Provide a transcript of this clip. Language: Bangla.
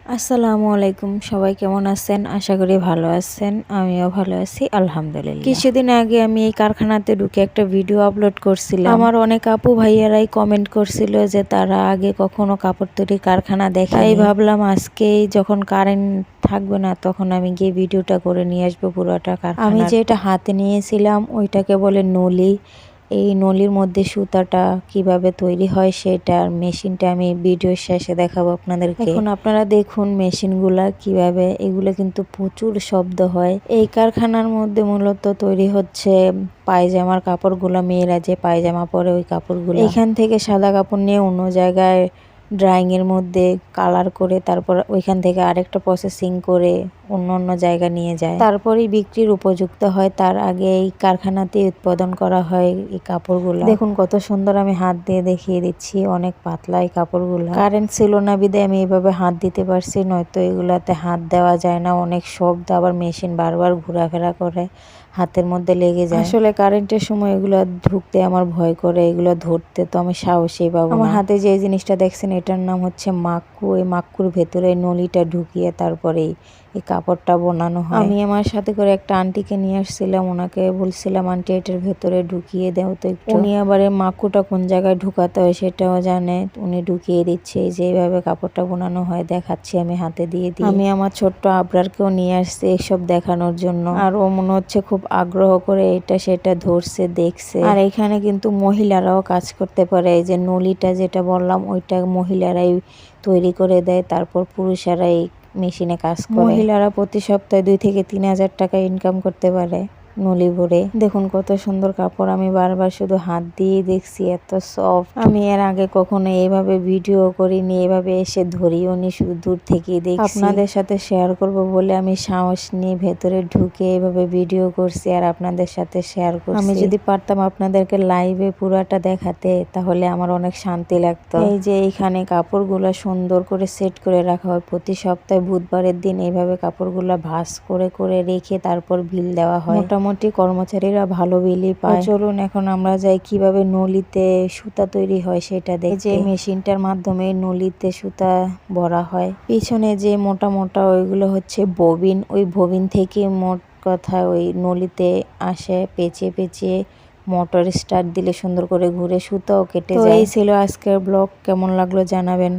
আসসালামু আলাইকুম, সবাই কেমন আছেন? আশা করি ভালো আছেন। আমিও ভালো আছি আলহামদুলিল্লাহ। কিছুদিন আগে আমি এই কারখানাতে ঢুকে একটা ভিডিও আপলোড করছিলাম। আমার অনেক আপু ভাইয়ারাই কমেন্ট করছিল যে তারা আগে কখনো কাপড় তৈরির কারখানা দেখে, তাই ভাবলাম আজকেই যখন কারেন্ট থাকবে না তখন আমি গিয়ে ভিডিওটা করে নিয়ে আসবো পুরোটা কারখানা। আমি যেটা হাতে নিয়েছিলাম ওইটাকে বলে নলি। এই নলির মধ্যে সুতাটা কিভাবে তৈরি হয় সেটার মেশিনটা আমি ভিডিওর শেষে দেখাবো আপনাদেরকে। এখন আপনারা দেখুন মেশিনগুলা কিভাবে, এগুলো কিন্তু প্রচুর শব্দ হয়। এই কারখানার মধ্যে মূলত তৈরি হচ্ছে পায়জামার কাপড়গুলো, মেয়েরা যে পায়জামা পরে ওই কাপড়গুলো। এখান থেকে সাদা কাপড় নিয়ে অন্য জায়গায় ড্রাইং এর মধ্যে কালার করে তারপর ওইখান থেকে আরেকটা প্রসেসিং করে অন্য জায়গা নিয়ে যায়, তারপরেই বিক্রির উপযুক্ত হয়। তার আগে এই কারখানাতে উৎপাদন করা হয় এই কাপড়গুলো। দেখুন কত সুন্দর, আমি হাত দিয়ে দেখিয়ে দিচ্ছি। অনেক পাতলা এই কাপড়গুলো। কারেন্ট ছিল না বিধায় আমি এইভাবে হাত দিতে পারছি, নয়তো এগুলাতে হাত দেওয়া যায় না। অনেক শব্দ, আবার মেশিন বারবার ঘোরাফেরা করে, হাতের মধ্যে লেগে যায়। আসলে কারেন্টের সময় এগুলো ঢুকতে আমার ভয় করে, এগুলো ধরতে তো আমি সাহসই পাবো না। আমার হাতে যে জিনিসটা দেখছেন এটার নাম হচ্ছে মাক্কু। এই মাক্কুর ভেতরে নলিটা ঢুকিয়ে তারপরেই এই কাপড়টা বোনানো হয়। আমি আমার সাথে করে একটা আন্টিকে নিয়ে আসছিলাম, ওনাকে বলছিলাম আন্টি এটার ভেতরে ঢুকিয়ে দাও তো একটু। উনি আবার মাকুটা কোন জায়গায় ঢুকাতে হয় সেটাও জানে, উনি ঢুকিয়ে দিচ্ছে। যেভাবে কাপড়টা বোনানো হয় দেখাচ্ছি আমি হাতে দিয়ে দিয়ে। আমি আমার ছোট্ট আবরারকেও নিয়ে আসছি এইসব দেখানোর জন্য, আর ও মনে হচ্ছে খুব আগ্রহ করে এটা সেটা ধরছে, দেখছে। আর এখানে কিন্তু মহিলারাও কাজ করতে পারে। এই যে নলিটা যেটা বললাম ওইটা মহিলারাই তৈরি করে দেয়, তারপর পুরুষেরাই মেশিনে কাজ করে। মহিলারা প্রতি সপ্তাহে 2 থেকে 3 হাজার টাকা ইনকাম করতে পারে নলি ভরে। দেখুন কত সুন্দর কাপড়, আমি বারবার শুধু হাত দিয়ে দেখছি, এত সফট। আমি এর আগে কখনো এইভাবে ভিডিও করিনি, এভাবে এসে ধরিও নি, শুধু দূর থেকেই দেখছি। আপনাদের সাথে শেয়ার করব বলে আমি সাহস নিয়ে ভেতরে ঢুকে এইভাবে ভিডিও করছি আর আপনাদের সাথে শেয়ার করছি। আমি যদি পারতাম আপনাদেরকে লাইভে পুরাটা দেখাতে তাহলে আমার অনেক শান্তি লাগতো। এই যে এইখানে কাপড়গুলো সুন্দর করে সেট করে রাখা হয়। প্রতি সপ্তাহে বুধবারের দিন এইভাবে কাপড়গুলো ভাঁজ করে করে রেখে তারপর বিল দেওয়া হয়। মোটামুটি কর্মচারীরা ভালো বিলই পায়। চলুন এখন আমরা যাই কিভাবে নলিতে সুতা তৈরি হয় সেটা দেখতে। যে মেশিনটার মাধ্যমে নলিতে সুতা ভরা হয়। পিছনে যে মোটা মোটা ওইগুলো হচ্ছে ববিন, ওই ববিন থেকে মোট কথা ওই নলিতে আসে, পেঁচিয়ে পেঁচিয়ে মোটর স্টার্ট দিলে সুন্দর করে ঘুরে সুতাও কেটে যায়। এই ছিল আজকের ব্লগ, কেমন লাগলো জানাবেন।